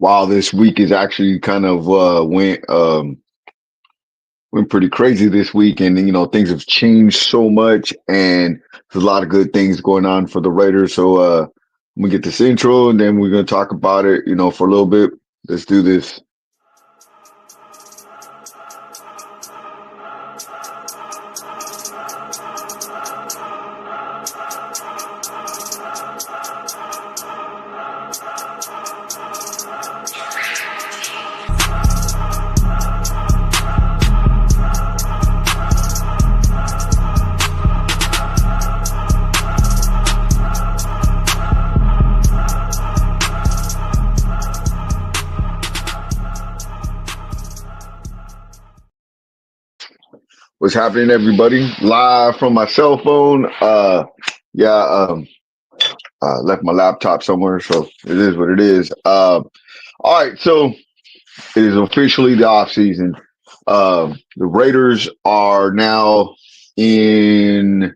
wow, this week is actually kind of went pretty crazy this week, and things have changed so much, and there's a lot of good things going on for the Raiders. So we get this intro, and then we're gonna talk about it, for a little bit. Let's do this. What's happening, everybody? Live from my cell phone. Yeah, left my laptop somewhere, so it is what it is. All right, so it is officially the off season. The Raiders are now in.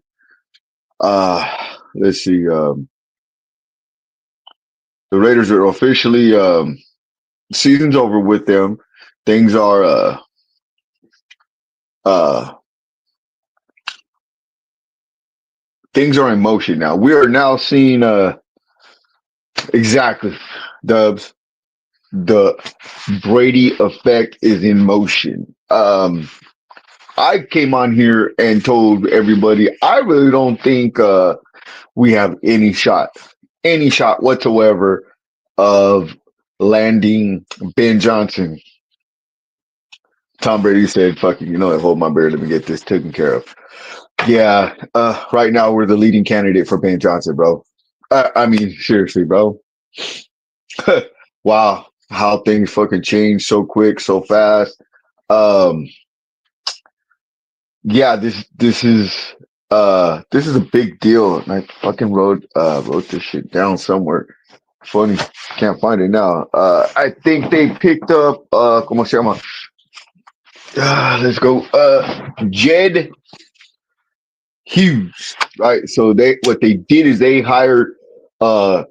Let's see. The Raiders are officially season's over with them. Things are things are in motion now. We are now seeing exactly, Dubs. The Brady effect is in motion. I came on here and told everybody I really don't think we have any shot whatsoever of landing Ben Johnson. Tom Brady said, "Fuck it, hold my beer. Let me get this taken care of." Yeah, right now we're the leading candidate for Ben Johnson, bro. I mean, seriously, bro. Wow, how things fucking change so quick, so fast. Yeah, this is a big deal. And I fucking wrote this shit down somewhere. Funny, can't find it now. I think they picked up ¿cómo se llama? Let's go. Jed Hughes, right? So what they did is they hired a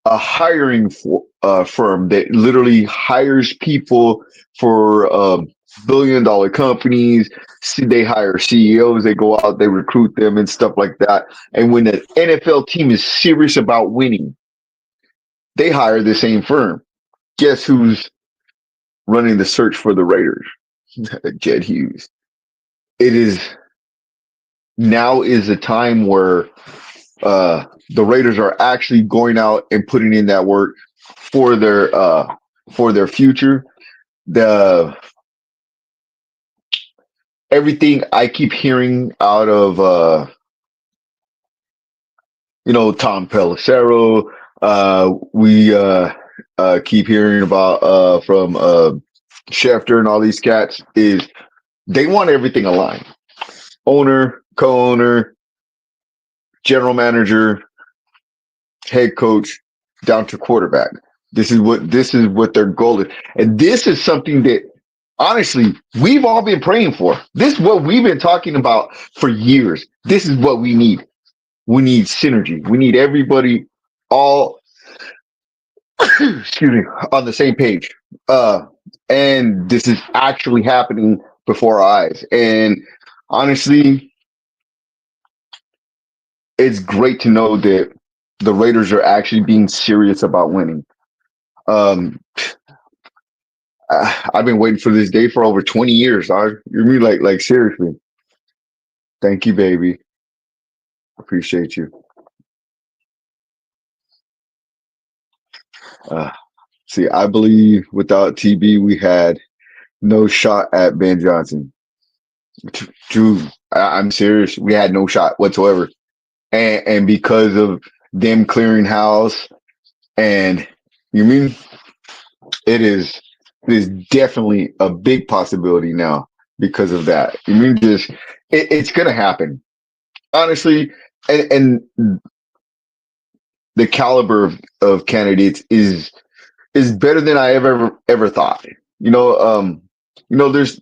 hiring firm that literally hires people for billion-dollar companies. They hire CEOs. They go out, they recruit them and stuff like that. And when the NFL team is serious about winning, they hire the same firm. Guess who's running the search for the Raiders? Jed Hughes. It is now is a time where the Raiders are actually going out and putting in that work for their future. Everything I keep hearing out of Tom Pelissero, we keep hearing about from Schefter and all these cats is they want everything aligned. Owner, co-owner, general manager, head coach, down to quarterback. This is what their goal is. And this is something that honestly we've all been praying for. This is what we've been talking about for years. This is what we need. We need synergy. We need everybody all excuse me, on the same page. And this is actually happening before our eyes. And honestly, it's great to know that the Raiders are actually being serious about winning. I've been waiting for this day for over 20 years, dog. You mean like seriously? Thank you, baby. Appreciate you. See, I believe without TB, we had no shot at Ben Johnson. True, I'm serious. We had no shot whatsoever, and because of them clearing house, and you mean it is definitely a big possibility now because of that. You mean it's gonna happen, honestly, and the caliber of candidates is better than I ever thought. There's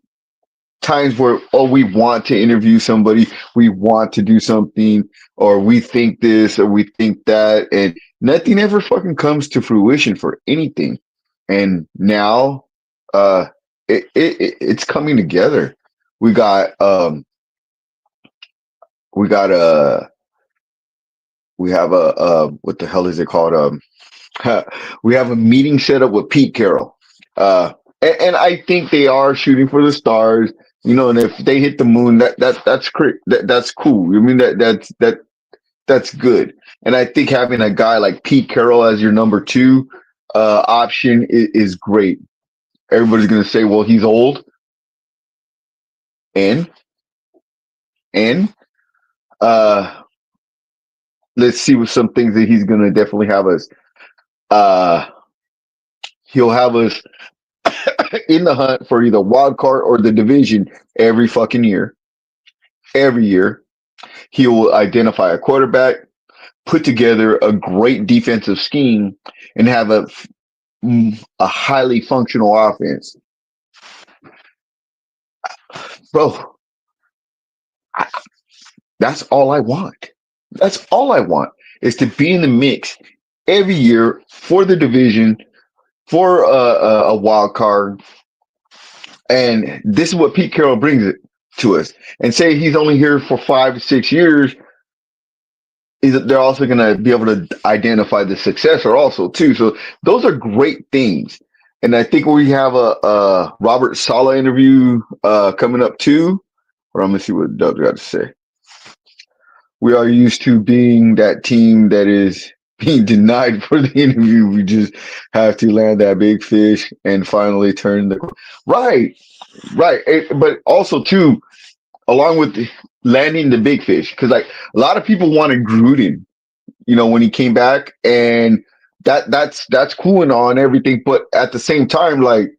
times where we want to interview somebody, we want to do something, or we think this or we think that, and nothing ever fucking comes to fruition for anything. and now it's coming together. We got we got we have what the hell is it called? We have a meeting set up with Pete Carroll. And I think they are shooting for the stars, you know, and if they hit the moon, that's cool. I mean that's good. And I think having a guy like Pete Carroll as your number two option is great. Everybody's gonna say, well, he's old, and and uh let's see what some things that he's gonna definitely have us. Uh he'll have us in the hunt for either wild card or the division every fucking year. Every year, he will identify a quarterback, put together a great defensive scheme, and have a highly functional offense. Bro, I, that's all I want. That's all I want is to be in the mix every year for the division, for a wild card. And this is what Pete Carroll brings it to us. And say he's only here for 5 6 years, they're also going to be able to identify the successor also too. So those are great things. And I think we have a Robert Saleh interview coming up too. Or I'm going to see what Doug got to say. We are used to being that team that is being denied for the interview. We just have to land that big fish and finally turn the right. But also too, along with landing the big fish, because like a lot of people wanted Gruden, you know, when he came back, and that's cool and all and everything, but at the same time, like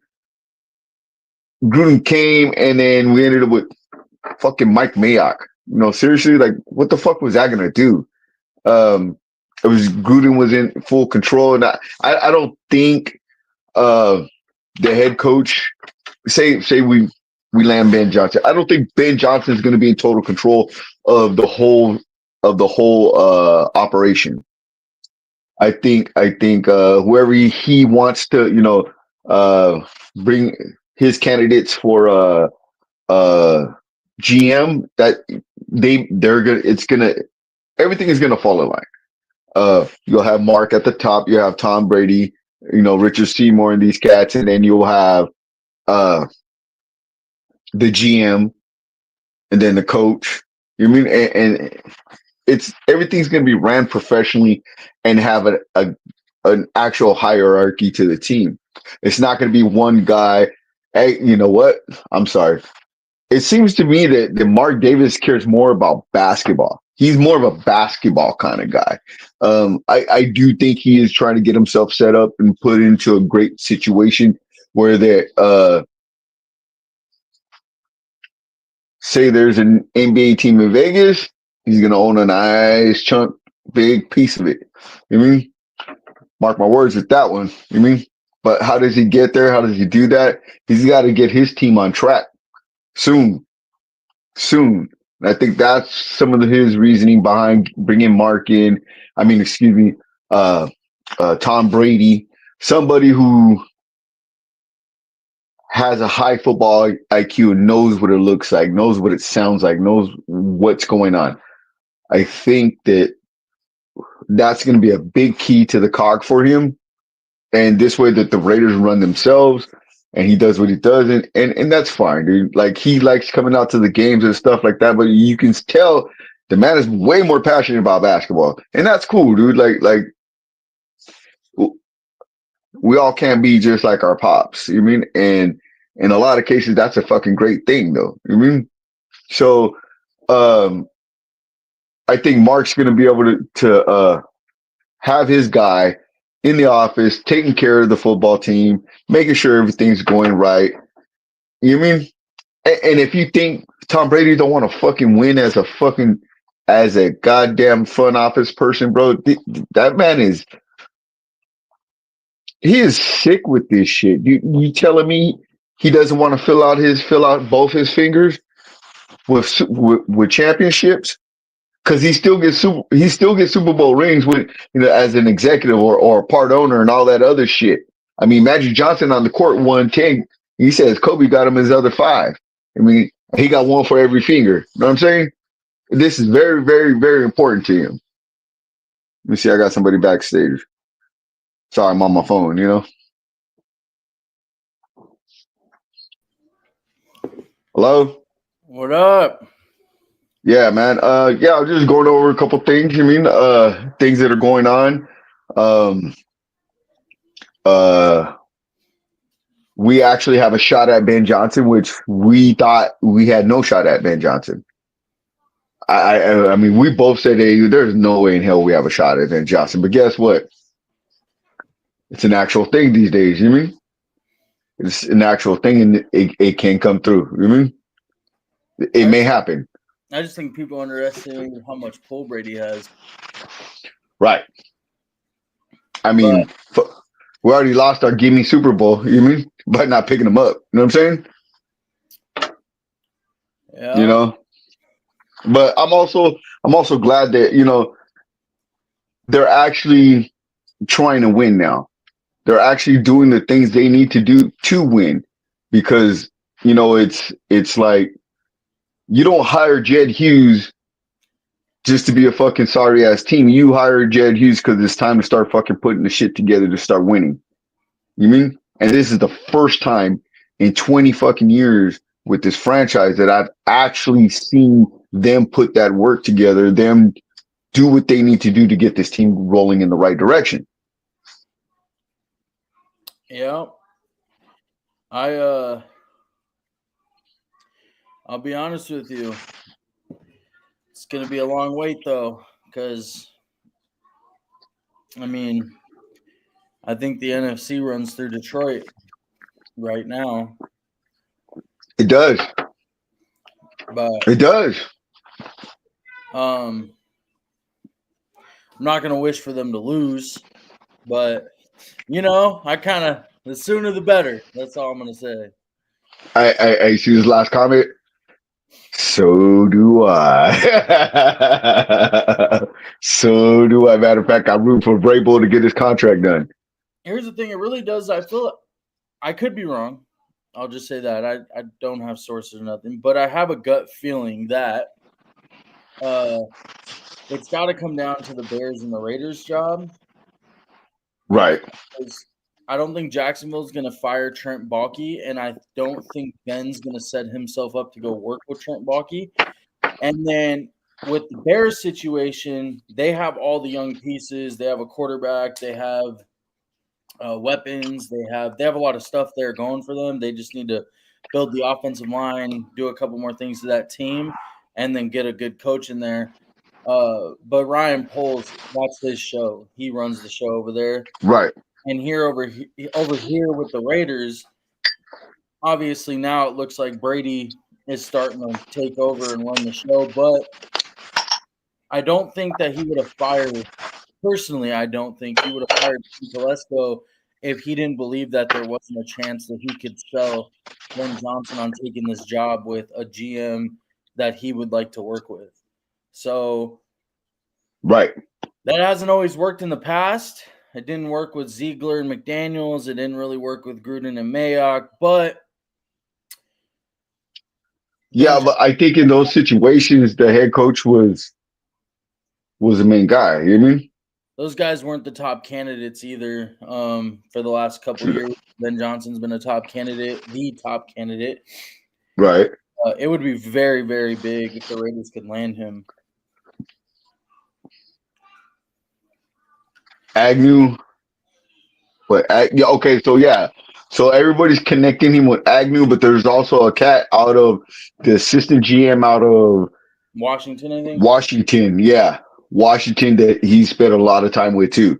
Gruden came, and then we ended up with fucking Mike Mayock. You know, seriously, like what the fuck was that gonna do? It was Gruden was in full control, and I don't think the head coach say we land Ben Johnson. I don't think Ben Johnson is going to be in total control of the whole operation. I think whoever he wants to, you know, bring his candidates for GM, that they're gonna it's gonna everything is gonna fall in line. You'll have Mark at the top, you have Tom Brady, you know, Richard Seymour and these cats, and then you'll have the GM, and then the coach. You know what I mean? And it's everything's going to be ran professionally and have an actual hierarchy to the team. It's not going to be one guy. Hey, you know what? I'm sorry. It seems to me that Mark Davis cares more about basketball. He's more of a basketball kind of guy. I do think he is trying to get himself set up and put into a great situation where say there's an NBA team in Vegas, he's gonna own a nice chunk, big piece of it. You know what I mean? Mark my words with that one. You know what I mean? But how does he get there? How does he do that? He's got to get his team on track soon. And I think that's some of his reasoning behind bringing Mark in. I mean, excuse me, Tom Brady, somebody who has a high football IQ and knows what it looks like, knows what it sounds like, knows what's going on. I think that's going to be a big key to the cog for him. And this way that the Raiders run themselves and he does what he does. And that's fine, dude. Like he likes coming out to the games and stuff like that, but you can tell the man is way more passionate about basketball. And that's cool, dude. Like we all can't be just like our pops. You know what I mean? And in a lot of cases, that's a fucking great thing, though. You know what I mean? So, I think Mark's going to be able to have his guy in the office, taking care of the football team, making sure everything's going right. You know what I mean? And if you think Tom Brady don't want to fucking win as a goddamn front office person, bro, that man he is sick with this shit. You telling me he doesn't want to fill out both his fingers with championships? Because he still gets Super Bowl rings with, you know, as an executive or a part owner and all that other shit. I mean, Magic Johnson on the court won 10. He says Kobe got him his other 5. I mean, he got one for every finger. You know what I'm saying? This is very, very, very important to him. Let me see. I got somebody backstage. Sorry, I'm on my phone, you know? Hello? What up? Yeah, man. Yeah, I was just going over a couple things. Things that are going on. Um, uh, we actually have a shot at Ben Johnson, which we thought we had no shot at Ben Johnson. I mean, we both said, hey, there's no way in hell we have a shot at Ben Johnson. But guess what? It's an actual thing these days. You mean? It's an actual thing, and it can come through. You mean? It I may just, happen. I just think people underestimate how much pull Brady has. Right. I But mean, we already lost our gimme Super Bowl. You mean? By not picking them up. You know what I'm saying? You yeah, know. But I'm also glad that they're actually trying to win now. They're actually doing the things they need to do to win, because it's like you don't hire Jed Hughes just to be a fucking sorry ass team. You hire Jed Hughes because it's time to start fucking putting the shit together to start winning. You mean? And this is the first time in 20 fucking years with this franchise that I've actually seen them put that work together, them do what they need to do to get this team rolling in the right direction. yeah. I I'll be honest with you. It's gonna be a long wait though, because I mean, I think the NFC runs through Detroit right now, It does. but It does. I'm not gonna wish for them to lose. But I kind of the sooner the better. That's all I'm gonna say. I see this last comment. So do I. So do I. Matter of fact, I'm rooting for Vrabel to get his contract done. Here's the thing: it really does. I feel I could be wrong. I'll just say that I don't have sources or nothing, but I have a gut feeling that uh, it's got to come down to the Bears and the Raiders job Right. because I don't think Jacksonville's going to fire Trent Baalke, and I don't think Ben's going to set himself up to go work with Trent Baalke. And then with the Bears situation, they have all the young pieces. They have a quarterback. They have weapons. They have a lot of stuff there going for them. They just need to build the offensive line, do a couple more things to that team, and then get a good coach in there. But Ryan Poles, that's his show. He runs the show over there. Right. And over here with the Raiders, obviously now it looks like Brady is starting to take over and run the show. But I don't think that he would have fired. Personally, I don't think he would have fired Steve Telesco if he didn't believe that there wasn't a chance that he could sell Ben Johnson on taking this job with a GM that he would like to work with. So Right. that hasn't always worked in the past. It didn't work with Ziegler and McDaniels. It didn't really work with Gruden and Mayock. But Yeah, but I think in those situations, the head coach was the main guy. You know what I mean? those guys weren't the top candidates either. For the last couple of years, Ben Johnson's been a top candidate, the top candidate. Right. It would be very, very big if the Raiders could land him. Agnew. But yeah, okay, so yeah. So everybody's connecting him with Agnew, but there's also a cat out of the assistant GM out of Washington, I think. Washington. Yeah. Washington that he spent a lot of time with too.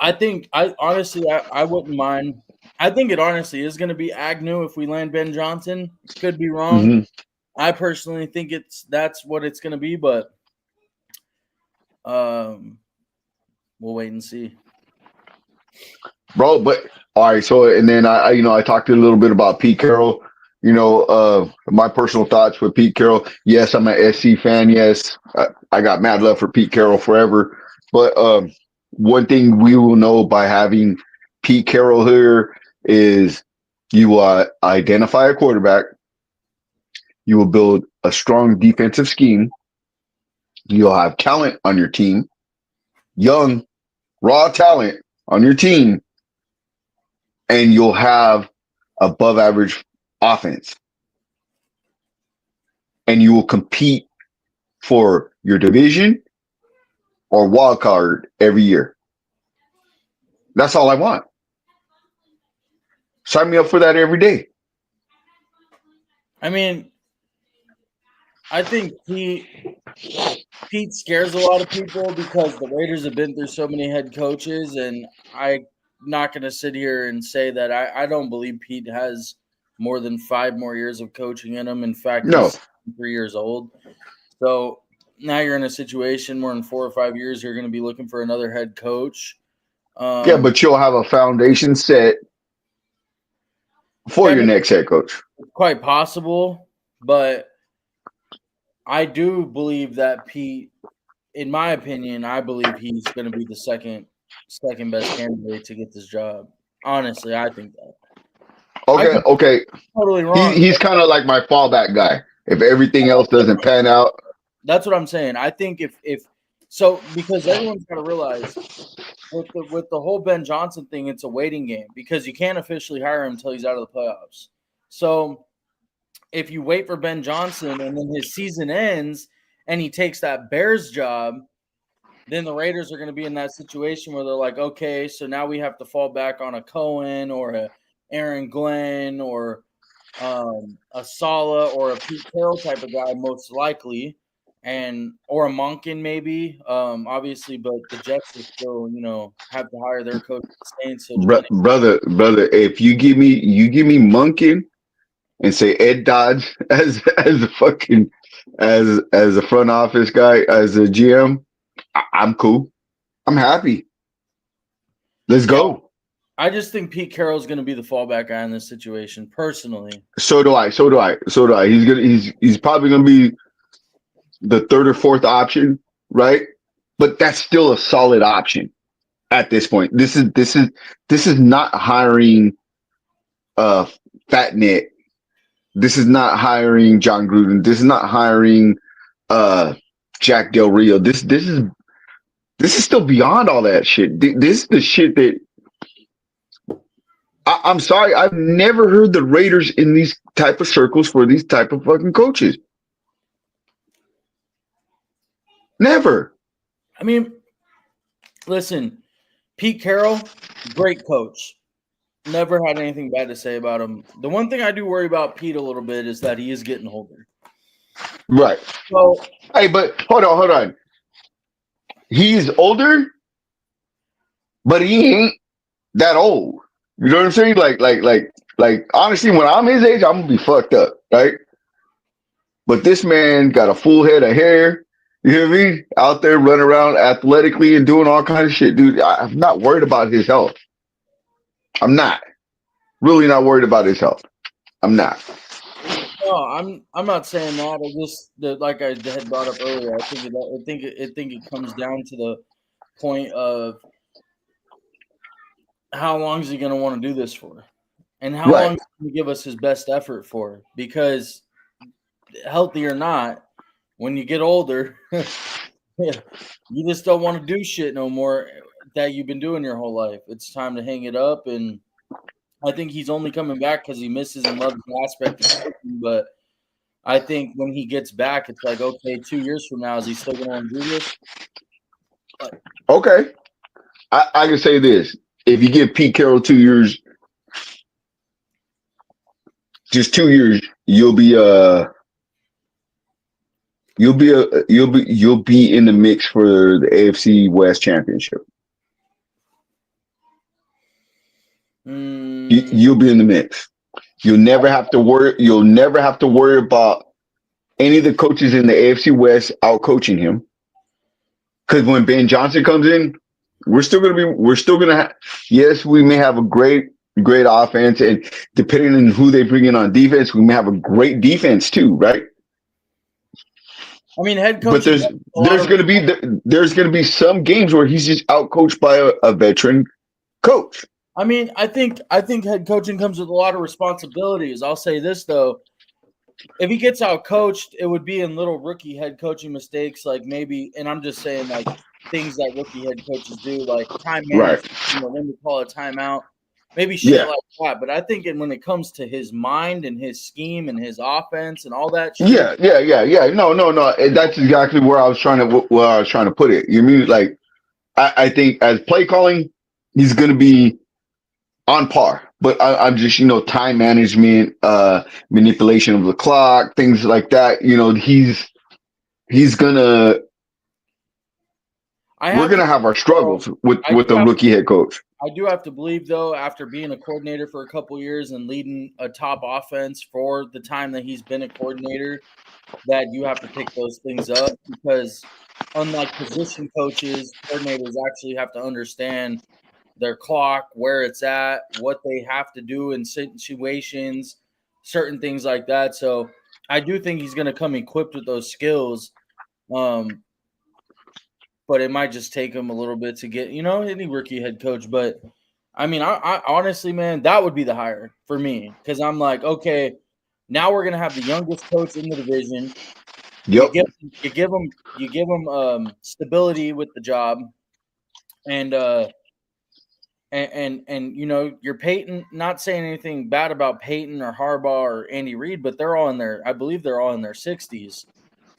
I honestly I wouldn't mind. I think it honestly is going to be Agnew if we land Ben Johnson. Could be wrong. Mm-hmm. I personally think that's what it's going to be, but we'll wait and see. Bro, but all right, so and then I talked a little bit about Pete Carroll. My personal thoughts with Pete Carroll. Yes, I'm an SC fan. Yes, I got mad love for Pete Carroll forever. But one thing we will know by having Pete Carroll here is you will identify a quarterback. You will build a strong defensive scheme. You'll have talent on your team, young, raw talent on your team, and you'll have above average offense. And you will compete for your division or wild card every year. That's all I want. Sign me up for that every day. I mean, I think Pete scares a lot of people because the Raiders have been through so many head coaches, and I'm not going to sit here and say that I don't believe Pete has more than 5 more years of coaching in him. In fact, No. he's 3 years old. So now you're in a situation where in 4 or 5 years you're going to be looking for another head coach. Yeah, but you'll have a foundation set for your next head coach. Quite possible, but I do believe that Pete, in my opinion, I believe he's going to be the second best candidate to get this job. Honestly, I think that. Okay. Totally wrong. He's kind of like my fallback guy. If everything else doesn't pan out, that's what I'm saying. I think if so, because everyone's got to realize with the whole Ben Johnson thing, it's a waiting game because you can't officially hire him until he's out of the playoffs. So if you wait for Ben Johnson and then his season ends and he takes that Bears job, then the Raiders are going to be in that situation where they're like, okay, so now we have to fall back on a Cohen or a Aaron Glenn or a Sala or a Pete Carroll type of guy, most likely, or a Monken maybe, obviously, but the Jets will still, have to hire their coach. So brother, if you give me Monken and say Ed Dodge as a fucking as a front office guy, as a GM, I'm cool. I'm happy. Let's go. I just think Pete Carroll is going to be the fallback guy in this situation, personally. So do I. He's probably going to be the third or fourth option, right? But that's still a solid option at this point. This is not hiring Fat Nick. This is not hiring John Gruden. This is not hiring Jack Del Rio. This is still beyond all that shit. This is the shit that I'm sorry, I've never heard the Raiders in these type of circles for these type of fucking coaches. Never. I mean, listen, Pete Carroll, great coach. Never had anything bad to say about him. The one thing I do worry about Pete a little bit is that he is getting older. Right. So, hey, but hold on. He's older, but he ain't that old. You know what I'm saying? Like honestly, when I'm his age, I'm gonna be fucked up, right? But this man got a full head of hair. You hear me? Out there running around athletically and doing all kinds of shit, dude. I'm not worried about his health. I'm not. Really not worried about his health. I'm not. No, I'm not saying that. I just like I had brought up earlier. I think it comes down to the point of how long is he going to want to do this for, and how long is he going to give us his best effort for? Because healthy or not, when you get older, you just don't want to do shit no more that you've been doing your whole life. It's time to hang it up, and I think he's only coming back because he misses and loves the aspect of coaching, but I think when he gets back, it's like, okay, 2 years from now, is he still going to want to do this? Okay. I can say this. If you give Pete Carroll 2 years, just 2 years, you'll be in the mix for the AFC West Championship. You'll be in the mix. You'll never have to worry about any of the coaches in the AFC West out coaching him. Because when Ben Johnson comes in, yes, we may have a great offense, and depending on who they bring in on defense, we may have a great defense too, right? I mean, head coach. But there's gonna be some games where he's just out coached by a veteran coach. I mean, I think head coaching comes with a lot of responsibilities. I'll say this though. If he gets out coached, it would be in little rookie head coaching mistakes, like maybe, and I'm just saying like things that rookie head coaches do, like time Right. management, when to call a timeout, maybe shit Yeah. like that. But I think when it comes to his mind and his scheme and his offense and all that shit, Yeah. No. That's exactly where I was trying to put it. You mean like I think as play calling, he's gonna be on par. But I'm just, time management, manipulation of the clock, things like that. He's gonna I we're have to. gonna have our struggles I with do the have rookie head coach. I do have to believe, though, after being a coordinator for a couple years and leading a top offense for the time that he's been a coordinator, that you have to pick those things up because, unlike position coaches, coordinators actually have to understand their clock, where it's at, what they have to do in situations, certain things like that. So I do think he's going to come equipped with those skills. But it might just take him a little bit to get, any rookie head coach. But I mean, I honestly, man, that would be the hire for me because I'm like, okay, now we're gonna have the youngest coach in the division. Yep. You give him stability with the job, and you're Peyton. Not saying anything bad about Peyton or Harbaugh or Andy Reid, but I believe they're all in their 60s.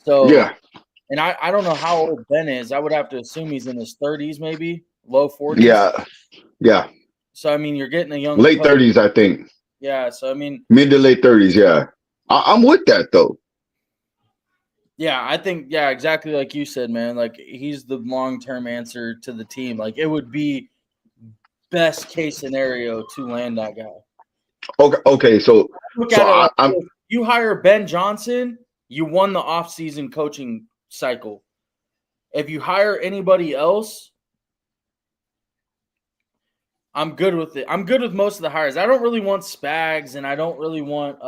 So Yeah. And I don't know how old Ben is. I would have to assume he's in his 30s, maybe low 40s. Yeah. So I mean, you're getting a young Late coach. 30s, I think. Yeah. So I mean, Mid to late 30s. Yeah. I'm with that though. yeah, I think exactly like you said, man. Like he's the long-term answer to the team. Like it would be best case scenario to land that guy. Okay. So Look at it like this. You hire Ben Johnson, you won the offseason coaching cycle. If you hire anybody else, I'm good with it. I'm good with most of the hires. I don't really want Spags, and I don't really want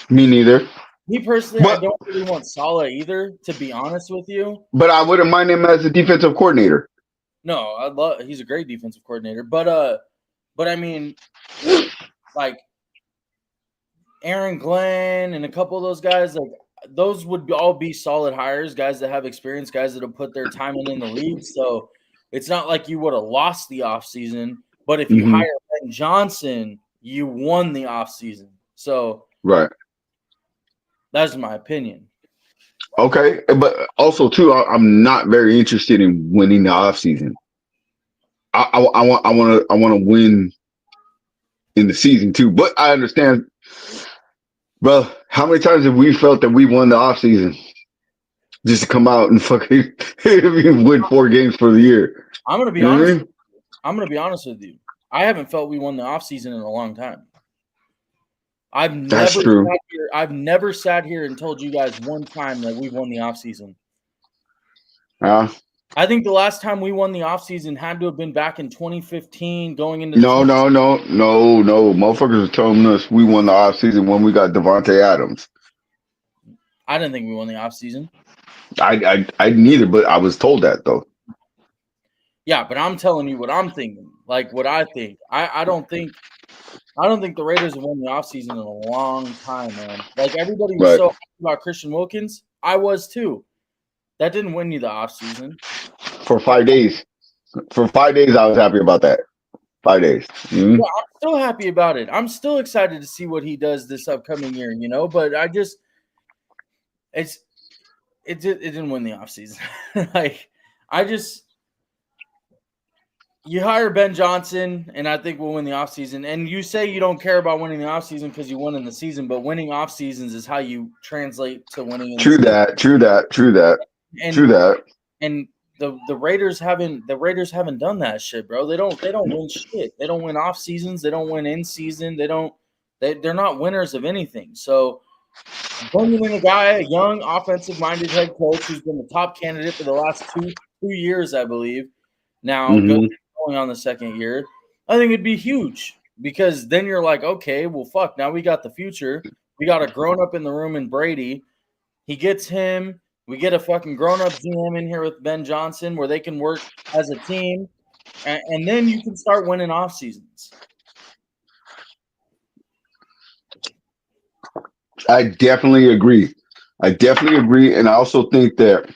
me neither. Me personally, I don't really want Saleh either, to be honest with you. But I wouldn't mind him as a defensive coordinator. No, he's a great defensive coordinator. But I mean, like Aaron Glenn and a couple of those guys, like those would all be solid hires, guys that have experience, guys that have put their time in the league. So it's not like you would have lost the offseason. But if you hire Ben Johnson, you won the offseason. So right. That's my opinion. Okay, but also too, I'm not very interested in winning the offseason. I want to win in the season too. But I understand, bro. How many times have we felt that we won the offseason just to come out and fucking win 4 games for the year? I'm gonna be honest. I'm gonna be honest with you. I haven't felt we won the offseason in a long time. That's true. I've never sat here and told you guys one time that we won the offseason. I think the last time we won the offseason had to have been back in 2015, going into No. Motherfuckers are telling us we won the offseason when we got Devontae Adams. I didn't think we won the offseason. I neither, but I was told that though. Yeah, but I'm telling you what I'm thinking. Like what I think. I don't think the Raiders have won the offseason in a long time, man. Like everybody was so happy about Christian Wilkins. I was too. That didn't win you the offseason. For 5 days. For 5 days, I was happy about that. 5 days. Mm-hmm. Yeah, I'm still happy about it. I'm still excited to see what he does this upcoming year, but I just it didn't win the offseason. Like you hire Ben Johnson, and I think we'll win the offseason. And you say you don't care about winning the offseason because you won in the season, but winning off seasons is how you translate to winning. True that. And the Raiders haven't done that shit, bro. They don't win shit. They don't win off seasons. They don't win in season. They're not winners of anything. So bringing in a young offensive minded head coach who's been the top candidate for the last two years, I believe. Now going on the second year, I think it'd be huge because then you're like, okay, well, fuck. Now we got the future. We got a grown up in the room in Brady. He gets him. We get a fucking grown up GM in here with Ben Johnson where they can work as a team. and then you can start winning off seasons. I definitely agree. And I also think that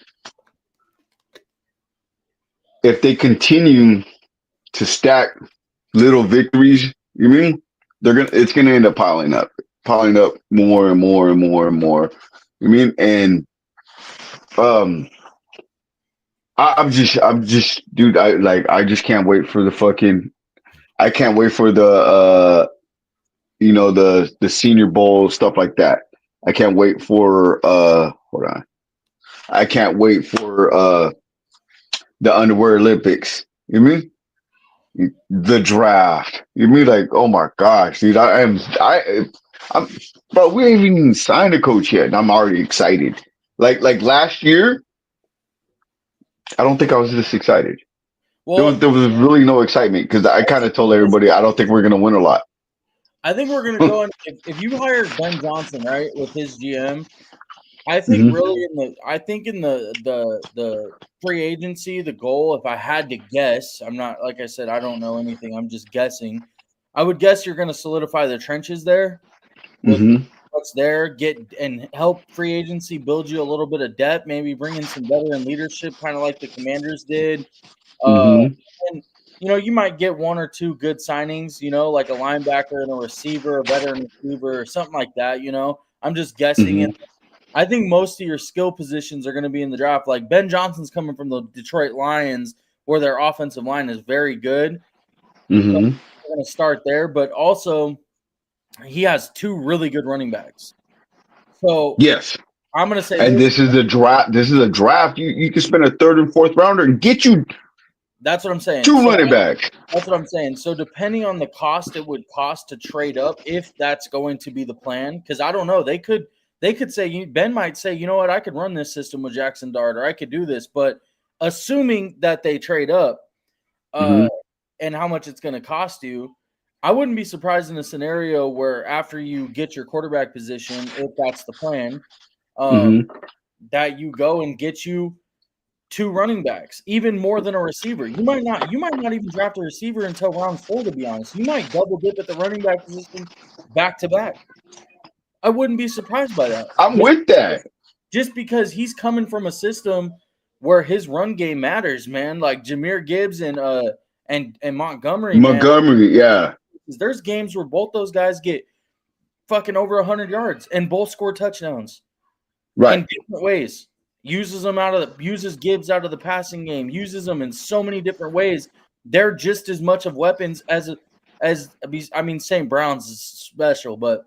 if they continue to stack little victories, it's gonna end up piling up more and more and more and more. You mean, and um, I'm just, dude. I just can't wait for the fucking. I can't wait for the the Senior Bowl, stuff like that. I can't wait for hold on. I can't wait for the Underwear Olympics. You mean? The draft. You mean, like, oh my gosh, dude, I'm bro, we ain't even signed a coach yet, and I'm already excited. Like last year, I don't think I was this excited. Well, There was really no excitement because I kind of told everybody I don't think we're gonna win a lot. I think we're gonna go in if you hire Ben Johnson, right, with his GM. I think really in the free agency, the goal, if I had to guess, I'm not, like I said, I don't know anything. I'm just guessing. I would guess you're going to solidify the trenches there with what's there, get and help free agency build you a little bit of depth, maybe bring in some veteran leadership, kind of like the Commanders did. And you might get one or two good signings, like a linebacker and a receiver, a veteran receiver, or something like that. I'm just guessing it. I think most of your skill positions are going to be in the draft. Like Ben Johnson's coming from the Detroit Lions, where their offensive line is very good. So we're going to start there, but also he has two really good running backs. So yes, I'm going to say, and this is a draft. This is a draft. You can spend a third and fourth rounder and get you. That's what I'm saying. Two running backs. That's what I'm saying. So depending on the cost it would cost to trade up, if that's going to be the plan, because I don't know, they could say, Ben might say, you know what, I could run this system with Jackson Dart, or I could do this. But assuming that they trade up and how much it's going to cost you, I wouldn't be surprised in a scenario where after you get your quarterback position, if that's the plan, that you go and get you two running backs, even more than a receiver. You might not even draft a receiver until round 4, to be honest. You might double dip at the running back position back to back. I wouldn't be surprised by that. I'm with that. Just because he's coming from a system where his run game matters, man. Like Jahmyr Gibbs and Montgomery. Yeah. There's games where both those guys get fucking over 100 yards and both score touchdowns. Right. In different ways. Uses Gibbs out of the passing game. Uses them in so many different ways. They're just as much of weapons as St. Brown's is special, but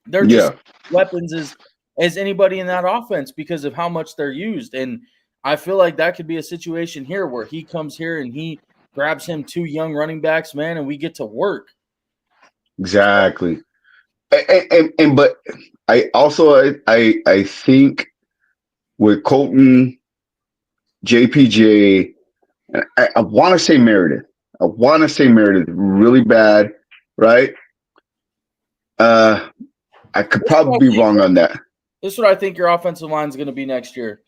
they're just weapons as anybody in that offense because of how much they're used. And I feel like that could be a situation here where he comes here and he grabs him two young running backs, man, and we get to work. Exactly. And but I also I think with Colton, JPJ, I want to say Meredith. Really bad, right? I could probably be wrong on that. This is what I think your offensive line is going to be next year.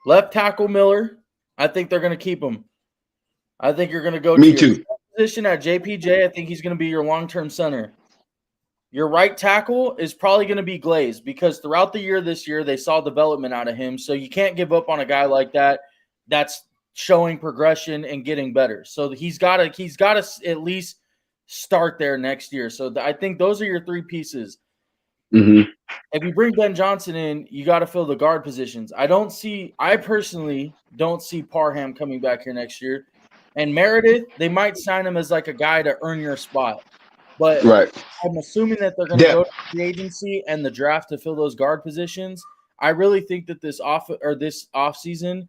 Left tackle Miller, I think they're going to keep him. I think you're going to go to your position at JPJ. I think he's going to be your long-term center. Your right tackle is probably going to be Glaze because throughout the year this year, they saw development out of him. So you can't give up on a guy like that that's showing progression and getting better. So he's got to at least start there next year. So I think those are your three pieces. If you bring Ben Johnson in, you got to fill the guard positions. I personally don't see Parham coming back here next year. And Meredith, they might sign him as like a guy to earn your spot. But I'm assuming that they're going to go to the agency and the draft to fill those guard positions. I really think that this offseason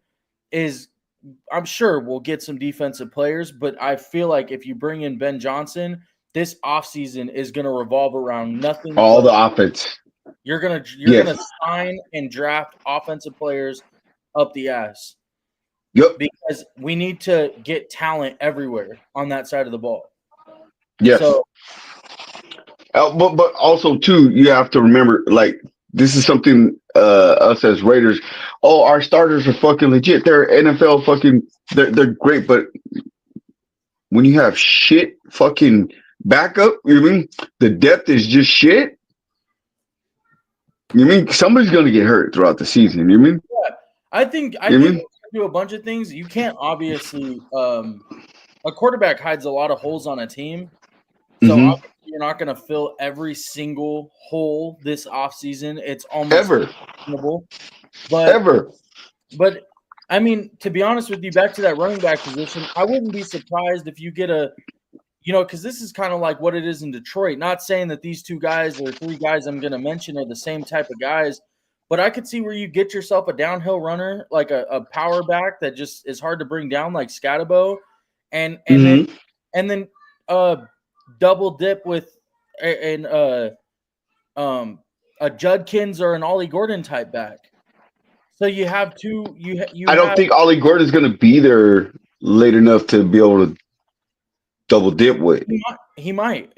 is, I'm sure we'll get some defensive players, but I feel like if you bring in Ben Johnson, this offseason is going to revolve around nothing. All the offense. You're gonna sign and draft offensive players up the ass. Yep. Because we need to get talent everywhere on that side of the ball. Yes. So, but also too, you have to remember, like, this is something us as Raiders. Oh, our starters are fucking legit. They're NFL fucking. They're great, but when you have shit fucking backup, you know what I mean? The depth is just shit. You mean somebody's gonna get hurt throughout the season? You mean? Yeah, I think do a bunch of things. You can't obviously a quarterback hides a lot of holes on a team. So obviously you're not going to fill every single hole this offseason. It's almost impossible. But I mean, to be honest with you, back to that running back position, I wouldn't be surprised if you get because this is kind of like what it is in Detroit. Not saying that these two guys or three guys I'm going to mention are the same type of guys, but I could see where you get yourself a downhill runner, like a power back that just is hard to bring down, like Scatabo, and then double dip with a Judkins or an Ollie Gordon type back. So you have two. I don't think Ollie Gordon is going to be there late enough to be able to double dip with. He might.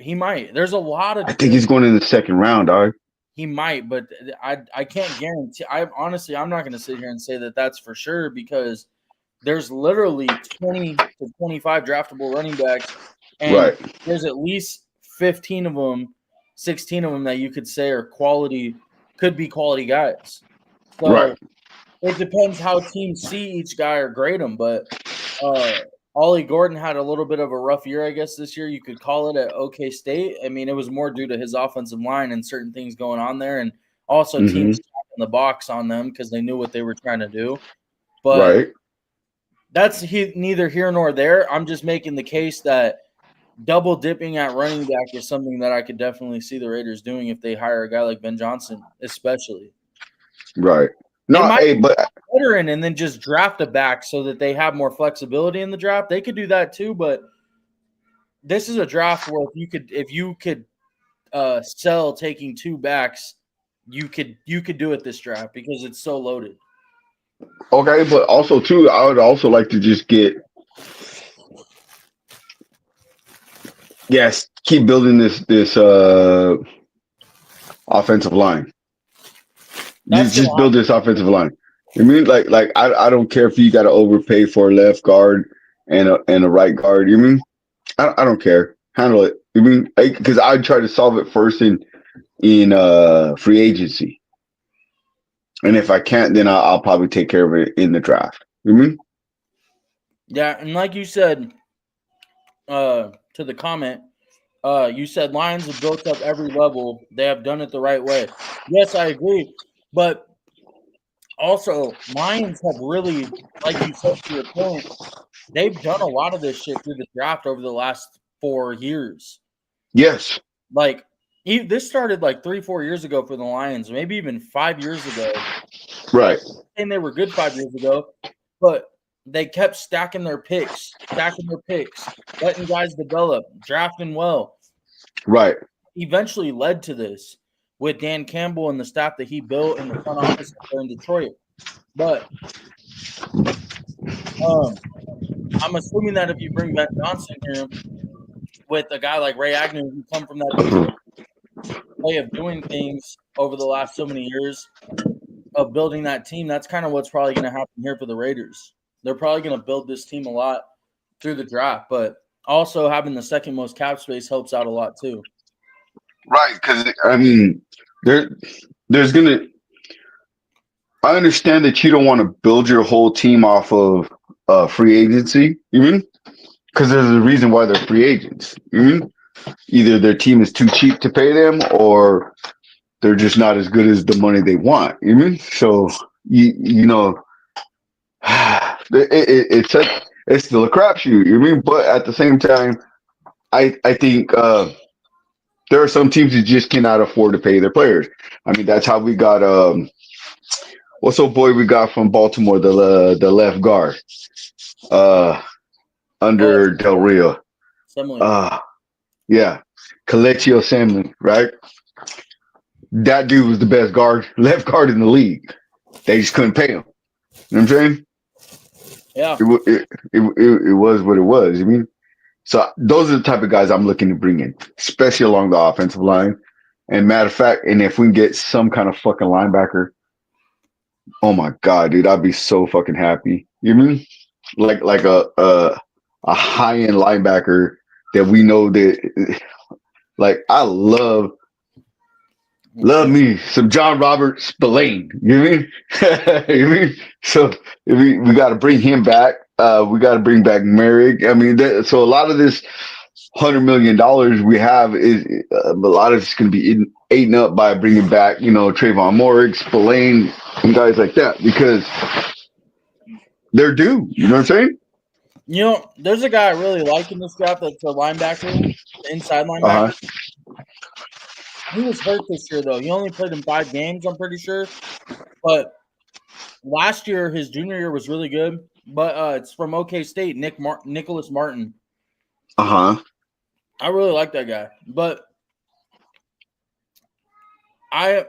There's a lot of. I think he's going in the second round, dog. He might, but I can't guarantee. I'm not going to sit here and say that that's for sure because there's literally 20 to 25 draftable running backs, and there's at least 15 of them, 16 of them that you could say are could be quality guys. So it depends how teams see each guy or grade them. But Ollie Gordon had a little bit of a rough year, I guess, this year. You could call it at OK State. I mean, it was more due to his offensive line and certain things going on there, and also teams in the box on them because they knew what they were trying to do. But that's neither here nor there. I'm just making the case that double dipping at running back is something that I could definitely see the Raiders doing if they hire a guy like Ben Johnson, especially. Right. No, but veteran and then just draft a back so that they have more flexibility in the draft. They could do that too, but this is a draft where if you could sell taking two backs, you could do it this draft because it's so loaded. Okay, but also too, I would also like to just keep building this offensive line. Just build this offensive line. I mean, like I don't care if you got to overpay for a left guard and a right guard. You mean I don't care. Handle it. You mean because I'd try to solve it first in free agency, and if I can't, then I'll probably take care of it in the draft. You mean? Yeah, and like you said, to the comment, you said Lions have built up every level. They have done it the right way. Yes, I agree. But also, Lions have really, like you said to your point, they've done a lot of this shit through the draft over the last 4 years. Yes. Like, this started like 3-4 years ago for the Lions, maybe even 5 years ago. Right. And they were good 5 years ago, but they kept stacking their picks, letting guys develop, drafting well. Right. Eventually led to this with Dan Campbell and the staff that he built in the front office there in Detroit. But I'm assuming that if you bring Ben Johnson here with a guy like Ray Agnew who come from that way of doing things over the last so many years of building that team, that's kind of what's probably going to happen here for the Raiders. They're probably going to build this team a lot through the draft, but also having the second most cap space helps out a lot too. Right, because I mean, there's gonna. I understand that you don't want to build your whole team off of free agency. You mean? Because there's a reason why they're free agents. You mean? Either their team is too cheap to pay them, or they're just not as good as the money they want. You mean? So you know, it's still a crapshoot. You mean? But at the same time, I think. There are some teams that just cannot afford to pay their players. I mean, that's how we got what's old boy we got from Baltimore, the left guard, under Del Rio. Yeah, Kelechi Osemele, right? That dude was the best left guard in the league. They just couldn't pay him. You know what I'm saying? Yeah. It was what it was. You mean? So those are the type of guys I'm looking to bring in, especially along the offensive line. And matter of fact, and if we can get some kind of fucking linebacker, oh my God, dude, I'd be so fucking happy. You mean like a a high end linebacker that we know that, like, I love me some John Robert Spillane. You know what I mean? You know what I mean? So we got to bring him back. We got to bring back Merrick. I mean, so a lot of this $100 million we have is a lot of it's going to be eaten up by bringing back, Trayvon Morrick, Spillane, and guys like that because they're due. You know what I'm saying? There's a guy I really like in this draft that's a linebacker, inside linebacker. He was hurt this year, though. He only played in 5 games, I'm pretty sure. But last year, his junior year was really good. But it's from OK State, Nicholas Martin. I really like that guy. But I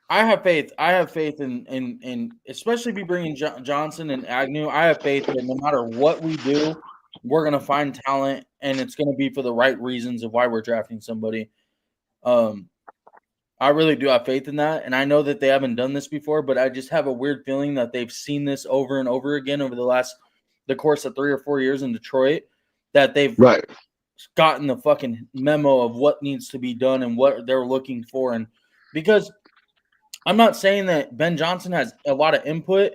have faith. I have faith in especially if you bring in Johnson and Agnew. I have faith that no matter what we do, we're going to find talent, and it's going to be for the right reasons of why we're drafting somebody. I really do have faith in that, and I know that they haven't done this before, but I just have a weird feeling that they've seen this over and over again over the course of 3 or 4 years in Detroit, that they've gotten the fucking memo of what needs to be done and what they're looking for. And because I'm not saying that Ben Johnson has a lot of input,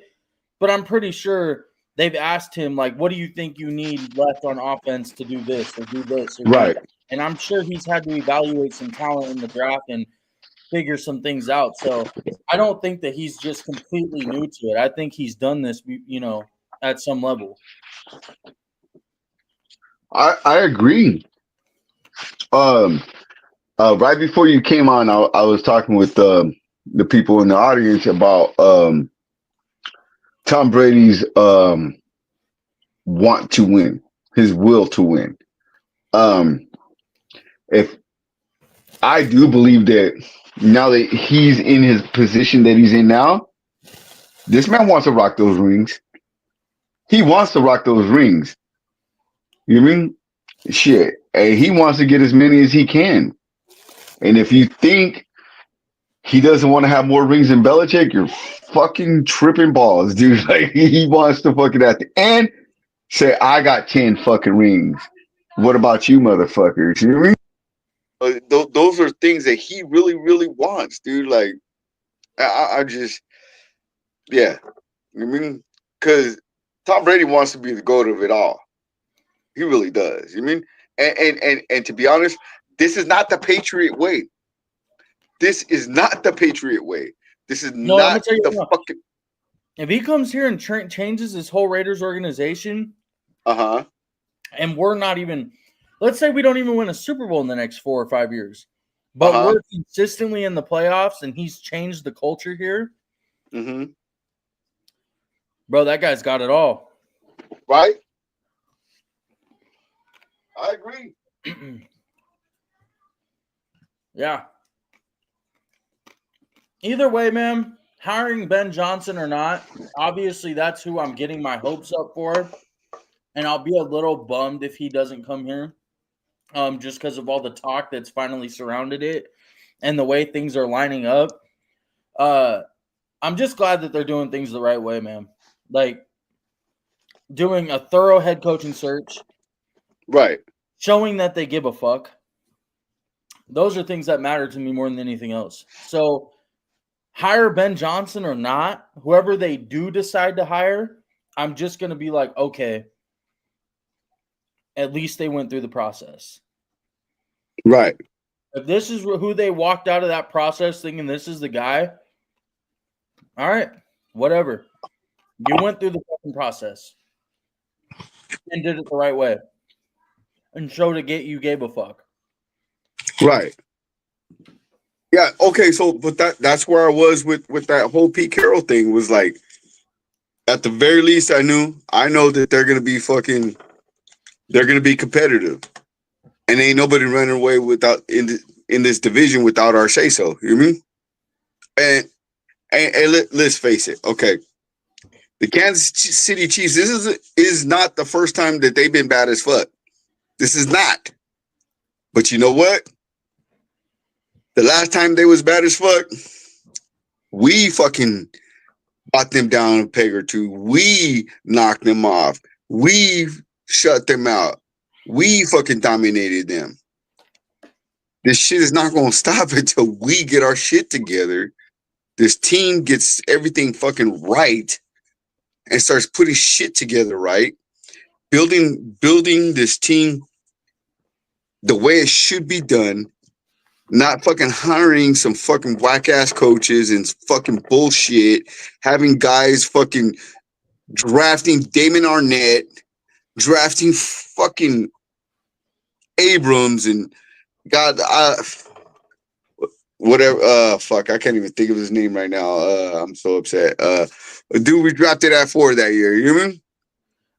but I'm pretty sure they've asked him, like, what do you think you need left on offense to do this or do this? Or do that? And I'm sure he's had to evaluate some talent in the draft and figure some things out. So I don't think that he's just completely new to it. I think he's done this, at some level. I agree. Right before you came on, I was talking with the people in the audience about Tom Brady's want to win, his will to win. If I do believe that now that he's in his position that he's in now, this man wants to rock those rings. He wants to rock those rings. You mean? Shit. Hey, he wants to get as many as he can. And if you think he doesn't want to have more rings than Belichick, you're fucking tripping balls, dude. Like, he wants to fucking at the end say, I got 10 fucking rings. What about you, motherfuckers? You know what I mean? Those are things that he really, really wants, dude. Like, I just, yeah. I mean, because Tom Brady wants to be the GOAT of it all. He really does. You mean? And to be honest, this is not the Patriot way. This is not the Patriot way. This is not the fucking. If he comes here and changes his whole Raiders organization, and we're not even, let's say we don't even win a Super Bowl in the next 4 or 5 years, but we're consistently in the playoffs, and he's changed the culture here. Bro, that guy's got it all. Right? I agree. Yeah. Either way, man, hiring Ben Johnson or not, obviously that's who I'm getting my hopes up for. And I'll be a little bummed if he doesn't come here, just because of all the talk that's finally surrounded it and the way things are lining up. I'm just glad that they're doing things the right way, man. Like, doing a thorough head coaching search. Right. Showing that they give a fuck. Those are things that matter to me more than anything else. So, hire Ben Johnson or not, whoever they do decide to hire, I'm just going to be like, okay, at least they went through the process. Right. If this is who they walked out of that process thinking this is the guy, all right, whatever. You went through the fucking process and did it the right way and showed you gave a fuck. Right. Yeah. Okay. So, but that's where I was with that whole Pete Carroll thing. Was like, at the very least, I know that they're gonna be competitive, and ain't nobody running away without in this division without our say so. You know what I mean? And let's face it. Okay, the Kansas City Chiefs. This is not the first time that they've been bad as fuck. This is not. But you know what? The last time they was bad as fuck, we brought them down a peg or two. We knocked them off. We shut them out. We fucking dominated them. This shit is not going to stop until we get our shit together. This team gets everything fucking right and starts putting shit together right. Building this team the way it should be done. Not fucking hiring some fucking whack ass coaches and fucking bullshit. Having guys fucking drafting Damon Arnett, drafting fucking Abrams and God, whatever. Fuck, I can't even think of his name right now. I'm so upset. Dude, we drafted at 4 that year. You know what I mean?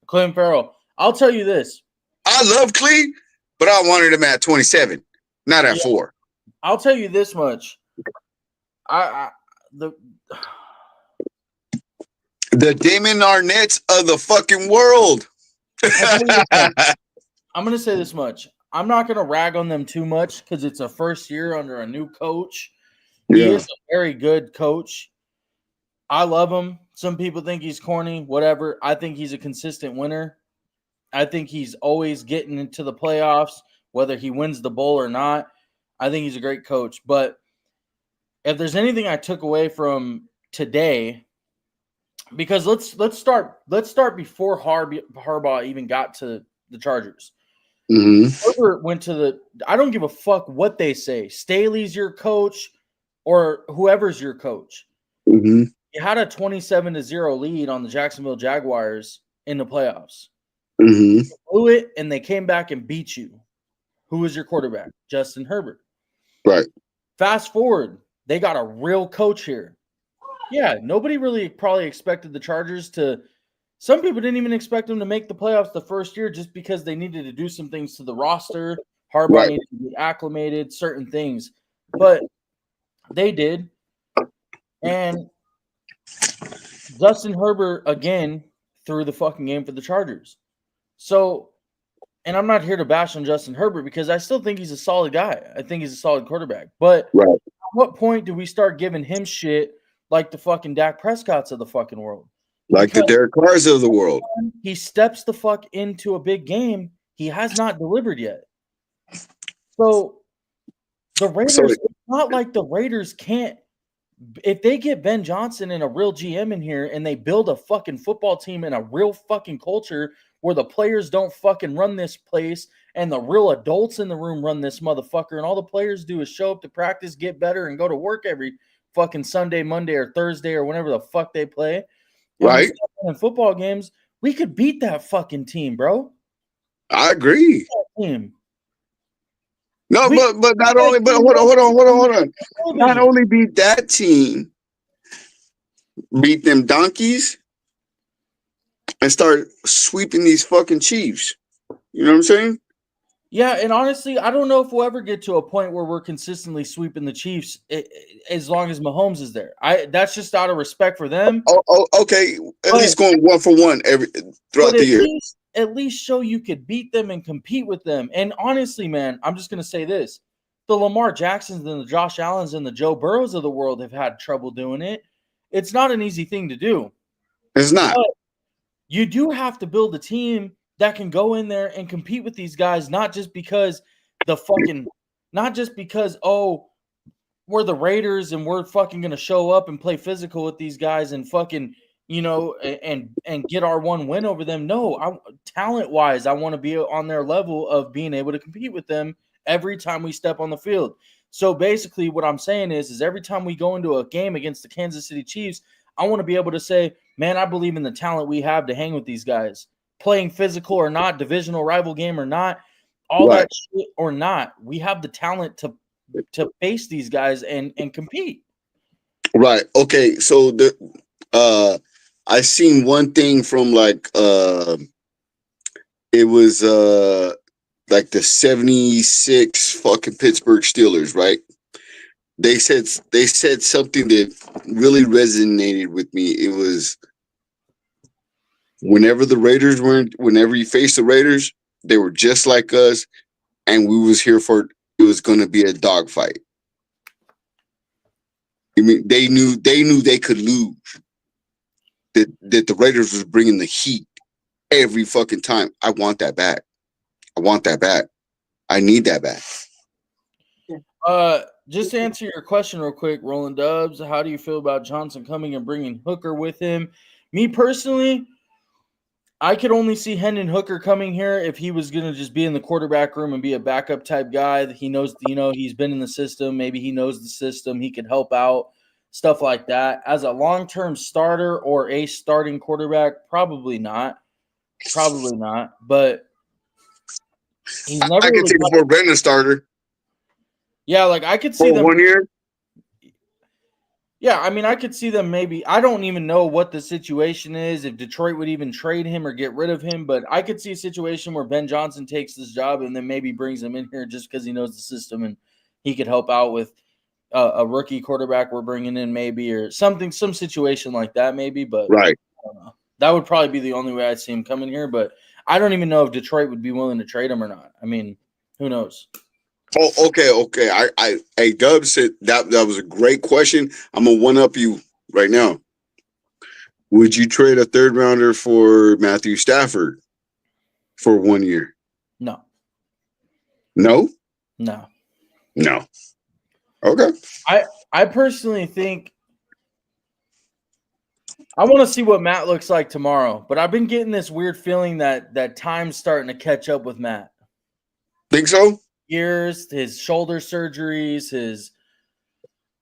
Clelin Ferrell. I'll tell you this. I love Clee, but I wanted him at 27, not at 4. I'll tell you this much. The Damon Arnett's of the fucking world. I'm going to say this much. I'm not going to rag on them too much because it's a first year under a new coach. He is a very good coach. I love him. Some people think he's corny, whatever. I think he's a consistent winner. I think he's always getting into the playoffs, whether he wins the bowl or not. I think he's a great coach. But if there's anything I took away from today, because let's start before Harbaugh even got to the Chargers. Herbert went to I don't give a fuck what they say. Staley's your coach or whoever's your coach. You had a 27-0 lead on the Jacksonville Jaguars in the playoffs. You blew it, and they came back and beat you. Who was your quarterback? Justin Herbert. Right. Fast forward, they got a real coach here. Yeah, nobody really probably expected the Chargers to – some people didn't even expect them to make the playoffs the first year just because they needed to do some things to the roster. Harbaugh needed to be acclimated, certain things. But they did. And Justin Herbert, again, threw the fucking game for the Chargers. So – and I'm not here to bash on Justin Herbert because I still think he's a solid guy. I think he's a solid quarterback. But at what point do we start giving him shit like the fucking Dak Prescotts of the fucking world? Like the Derek Carrs of the world. He steps the fuck into a big game. He has not delivered yet. So the Raiders, it's not like the Raiders can't. If they get Ben Johnson and a real GM in here and they build a fucking football team and a real fucking culture where the players don't fucking run this place and the real adults in the room run this motherfucker and all the players do is show up to practice, get better, and go to work every fucking Sunday, Monday, or Thursday or whenever the fuck they play. Right. In football games, we could beat that fucking team, bro. I agree. Team. No, but not only, but hold on. Not only beat that team, beat them donkeys, and start sweeping these fucking Chiefs. You know what I'm saying? Yeah, and honestly, I don't know if we'll ever get to a point where we're consistently sweeping the Chiefs as long as Mahomes is there. That's just out of respect for them. Oh, okay. At least going 1 for 1 throughout the year. At least show you could beat them and compete with them. And honestly, man, I'm just going to say this. The Lamar Jacksons and the Josh Allens and the Joe Burrows of the world have had trouble doing it. It's not an easy thing to do. It's not. But you do have to build a team that can go in there and compete with these guys, not just because we're the Raiders and we're fucking going to show up and play physical with these guys and fucking, and get our one win over them. No, talent-wise, I want to be on their level of being able to compete with them every time we step on the field. So basically what I'm saying is every time we go into a game against the Kansas City Chiefs, I want to be able to say, man, I believe in the talent we have to hang with these guys. Playing physical or not, divisional rival game or not, all that shit or not, we have the talent to face these guys and compete. Right. Okay. So I seen one thing from it was like the 76 fucking Pittsburgh Steelers, right? They said something that really resonated with me. It was whenever you face the Raiders, they were just like us, and we was here for it was going to be a dogfight. I mean, they knew they could lose. that the Raiders was bringing the heat every fucking time. I want that back. I want that back. I need that back. Just to answer your question real quick, Roland Dubs, how do you feel about Johnson coming and bringing Hooker with him? Me personally, I could only see Hendon Hooker coming here if he was going to just be in the quarterback room and be a backup type guy that he knows, he's been in the system. Maybe he knows the system. He could help out, stuff like that. As a long-term starter or a starting quarterback, probably not. Probably not. But he's never I can take him for a Brandon starter. Yeah, like I could see for them 1 year. Yeah, I mean, I could see them maybe. I don't even know what the situation is, if Detroit would even trade him or get rid of him, but I could see a situation where Ben Johnson takes this job and then maybe brings him in here just because he knows the system and he could help out with a rookie quarterback we're bringing in maybe, or something, some situation like that maybe, but Right. I don't know. That would probably be the only way I'd see him coming here, but I don't even know if Detroit would be willing to trade him or not. I mean, who knows? Oh, okay. Hey, Dub said that was a great question. I'm gonna one up you right now. Would you trade a third rounder for Matthew Stafford for 1 year? No. No. No. No. Okay. I personally think I want to see what Matt looks like tomorrow, but I've been getting this weird feeling that time's starting to catch up with Matt. Think so? Years, his shoulder surgeries,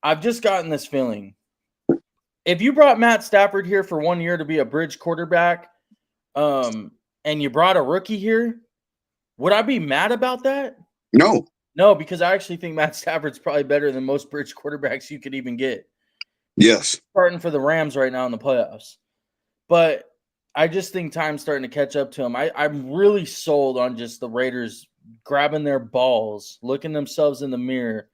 I've just gotten this feeling. If you brought Matt Stafford here for 1 year to be a bridge quarterback, and you brought a rookie here, would I be mad about that? No. No, because I actually think Matt Stafford's probably better than most bridge quarterbacks you could even get. Yes. Starting for the Rams right now in the playoffs. But I just think time's starting to catch up to him. I'm really sold on just the Raiders grabbing their balls, looking themselves in the mirror,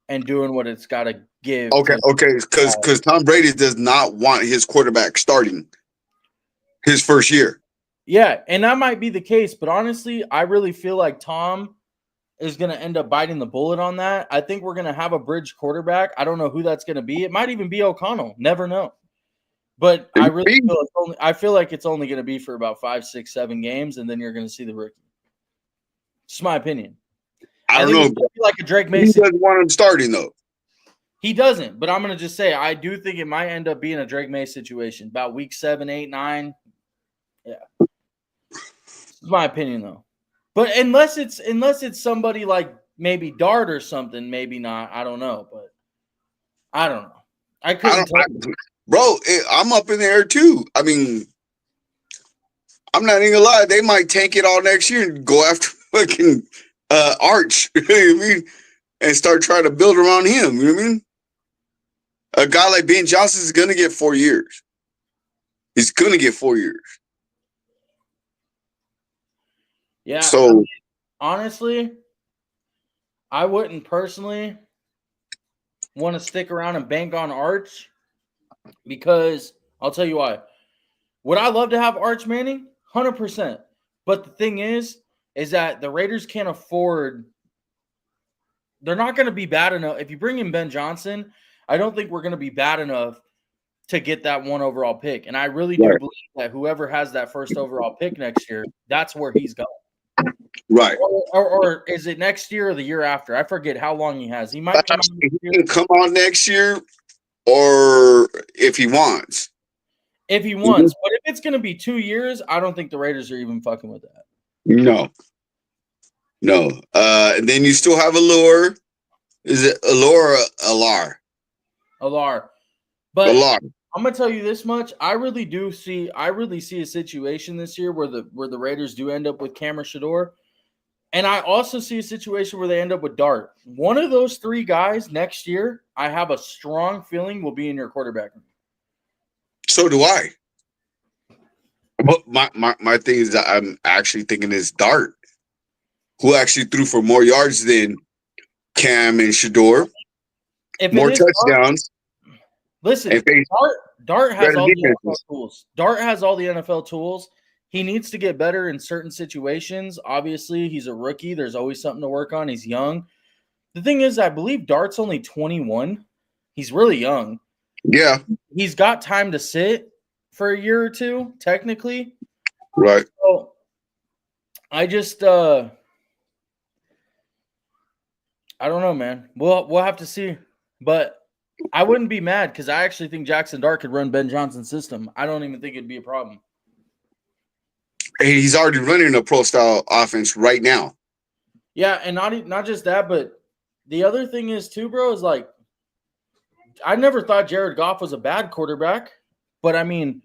and doing what it's got to give. Okay, because Tom Brady does not want his quarterback starting his first year. Yeah, and that might be the case, but honestly, I really feel like Tom is going to end up biting the bullet on that. I think we're going to have a bridge quarterback. I don't know who that's going to be. It might even be O'Connell. Never know. But I really feel like it's only going to be for about 5, 6, 7 games, and then you're going to see the rookie. It's my opinion. I don't know. It's gonna be like a Drake Mason. He doesn't want him starting though. He doesn't, but I'm going to just say I do think it might end up being a Drake May situation about week 7, 8, 9. Yeah, it's my opinion though. But unless it's somebody like maybe Dart or something, maybe not. I don't know, but I don't know. I couldn't tell you. Bro, I'm up in the air too. I mean, I'm not even gonna lie. They might tank it all next year and go after fucking Arch. You know what I mean? And start trying to build around him. You know what I mean? A guy like Ben Johnson is gonna get 4 years. He's gonna get 4 years. Yeah. So I mean, honestly, I wouldn't personally want to stick around and bank on Arch because I'll tell you why. Would I love to have Arch Manning? 100%. But the thing is that the Raiders can't afford. They're not going to be bad enough. If you bring in Ben Johnson, I don't think we're going to be bad enough to get that 1 overall pick. And I really do believe that whoever has that first overall pick next year, that's where he's going. Right. Or is it next year or the year after? I forget how long he has. He might come out he can come on next year, or if he wants. If he wants. But if it's going to be 2 years, I don't think the Raiders are even fucking with that. No. And then you still have Allure. Is it Allure or Alar? Alar. But Alar. I'm gonna tell you this much. I really see a situation this year where the Raiders do end up with Cameron Shador. And I also see a situation where they end up with Dart. One of those 3 guys next year, I have a strong feeling will be in your quarterback room. So do I. But my thing is that I'm actually thinking is Dart, who actually threw for more yards than Cam and Shador. More touchdowns. Listen, Dart has all the NFL tools. Dart has all the NFL tools. He needs to get better in certain situations. Obviously, he's a rookie. There's always something to work on. He's young. The thing is, I believe Dart's only 21. He's really young. Yeah. He's got time to sit for a year or two, technically. Right. So I just I don't know, man. We'll have to see. But I wouldn't be mad because I actually think Jackson Dart could run Ben Johnson's system. I don't even think it'd be a problem. And he's already running a pro style offense right now. Yeah, and not just that, but the other thing is too, bro, is like I never thought Jared Goff was a bad quarterback, but I mean,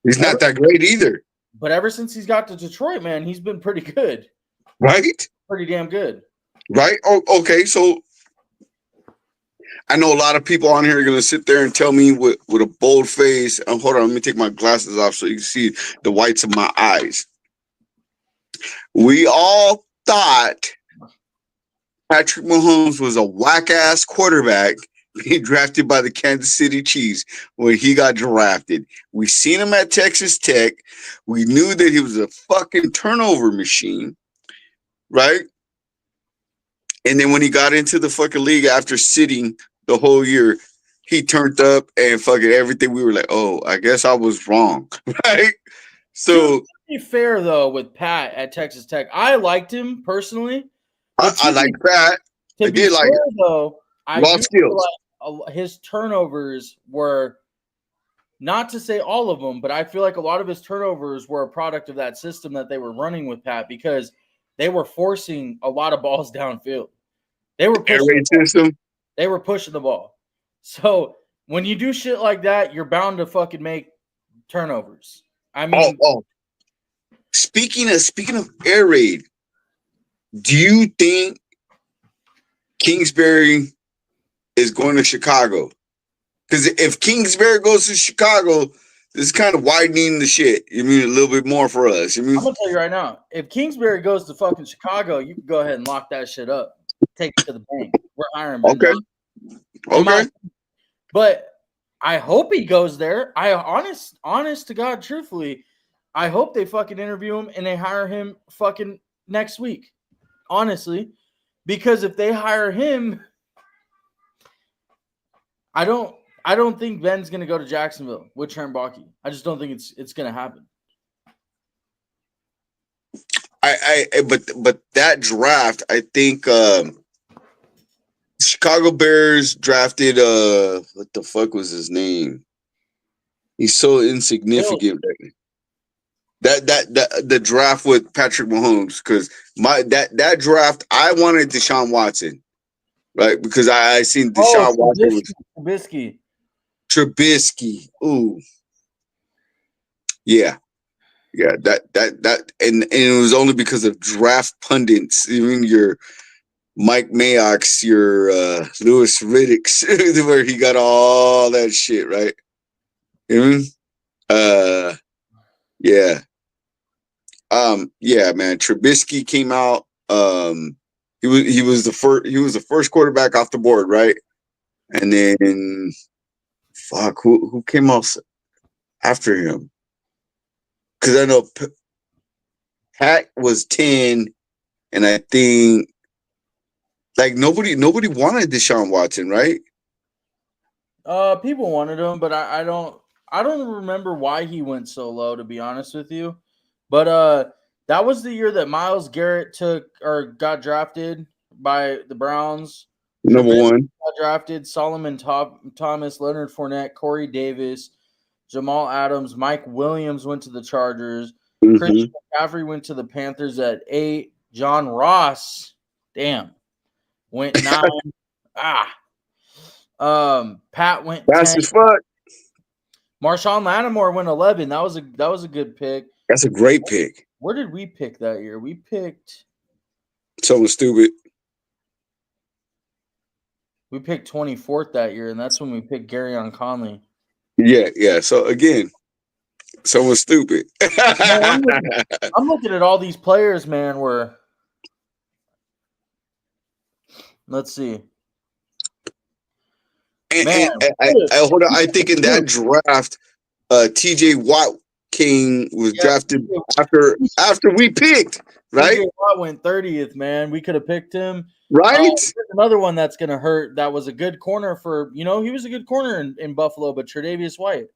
He's not that great either. But ever since he's got to Detroit, man, he's been pretty good. Right? Pretty damn good. Right? Oh, okay. So I know a lot of people on here are going to sit there and tell me with a bold face. Hold on, let me take my glasses off so you can see the whites of my eyes. We all thought Patrick Mahomes was a whack-ass quarterback being drafted by the Kansas City Chiefs when he got drafted. We seen him at Texas Tech. We knew that he was a fucking turnover machine, right? And then when he got into the fucking league after sitting the whole year, he turned up and fucking everything. We were like, oh, I guess I was wrong, right? So to be fair though, with Pat at Texas Tech, I liked him personally. I like that. To I be did like fair, it. though, I Raw do skills. feel like his turnovers were not to say all of them, but I feel like a lot of his turnovers were a product of that system that they were running with Pat because they were forcing a lot of balls downfield. They were Air pushing raid system. They were pushing the ball. So when you do shit like that, you're bound to fucking make turnovers. I mean, Speaking of air raid, do you think Kingsbury is going to Chicago? Because if Kingsbury goes to Chicago, this is kind of widening the shit. You mean a little bit more for us? You mean I'm gonna tell you right now, if Kingsbury goes to fucking Chicago, you can go ahead and lock that shit up. Take it to the bank. We're hiring Ben okay? Johnson. Okay. But I hope he goes there. Honest to God, truthfully, I hope they fucking interview him and they hire him fucking next week. Honestly, because if they hire him, I don't think Ben's gonna go to Jacksonville with Trent Baalke. I just don't think it's gonna happen. But that draft, I think Chicago Bears drafted what the fuck was his name? He's so insignificant. That the draft with Patrick Mahomes, because that draft I wanted Deshaun Watson, right? Because I seen Deshaun Watson was Trubisky. Ooh. Yeah. Yeah, that and it was only because of draft pundits, even your Mike Mayock's, your Lewis Riddick's, where he got all that shit, right? You know? Yeah. Yeah, man. Trubisky came out. He was the first quarterback off the board, right? And then fuck, who came off after him? Because I know Pat was 10, and I think like nobody wanted Deshaun Watson, right? People wanted him, but I don't remember why he went so low, to be honest with you. But that was the year that Myles Garrett got drafted by the Browns. Number one. Got drafted. Solomon Thomas, Leonard Fournette, Corey Davis, Jamal Adams, Mike Williams went to the Chargers. Mm-hmm. Christian McCaffrey went to the Panthers at 8. John Ross, went 9. Pat went That's 10. as fuck. Marshawn Lattimore went 11. That was a good pick. That's a great pick. Where did we pick that year? We picked Something stupid. We picked 24th that year, and that's when we picked Garyon Conley. Yeah. So again, someone stupid. I'm looking at all these players, man. Let's see. And hold on. I think in that draft, TJ Watt was drafted after we picked, right? TJ Watt went 30th, man. We could have picked him. Right. There's another one that's going to hurt. That was a good corner for, he was a good corner in Buffalo, but Tre'Davious White.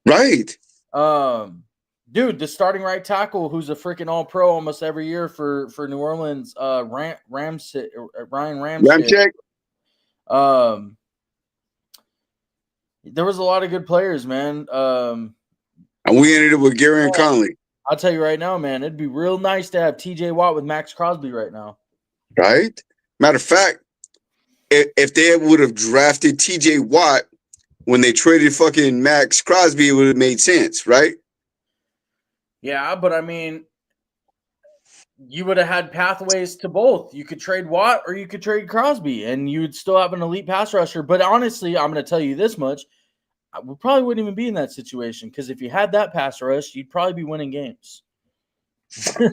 Right. Dude, the starting right tackle, who's a freaking All Pro almost every year for New Orleans, Ryan Ramczyk. Ramczyk. There was a lot of good players, man. And we ended up with Gary and Conley. I'll tell you right now, man, it'd be real nice to have TJ Watt with Max Crosby right now. Right? Matter of fact, if they would have drafted TJ Watt when they traded fucking Max Crosby, it would have made sense, right? Yeah, but I mean, you would have had pathways to both. You could trade Watt or you could trade Crosby, and you would still have an elite pass rusher. But honestly, I'm going to tell you this much. We probably wouldn't even be in that situation because if you had that pass rush, you'd probably be winning games. All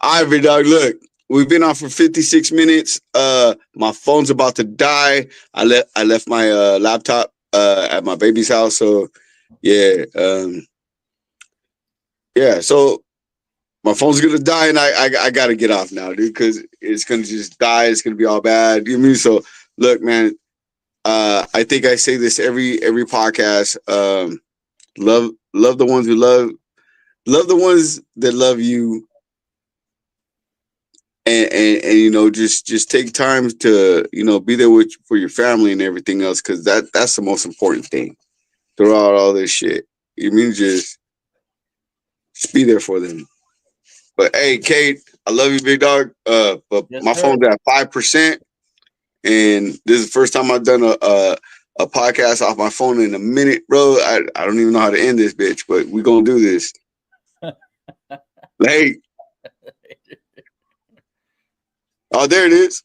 right, big dog. Look, we've been on for 56 minutes. My phone's about to die. I left my laptop at my baby's house. So yeah. Yeah, so my phone's gonna die, and I gotta get off now, dude, because it's gonna just die. It's gonna be all bad. You know what I mean? So look, man. I think I say this every podcast. Love the ones who love the ones that love you, and you know, just take time to, you know, be there for your family and everything else, because that's the most important thing throughout all this shit. You mean just be there for them. But hey, Kate, I love you, big dog. But Yes, my sir. phone's at 5%, and this is the first time I've done a podcast off my phone in a minute, bro. I don't even know how to end this bitch, but we gonna do this. Hey. Oh, there it is.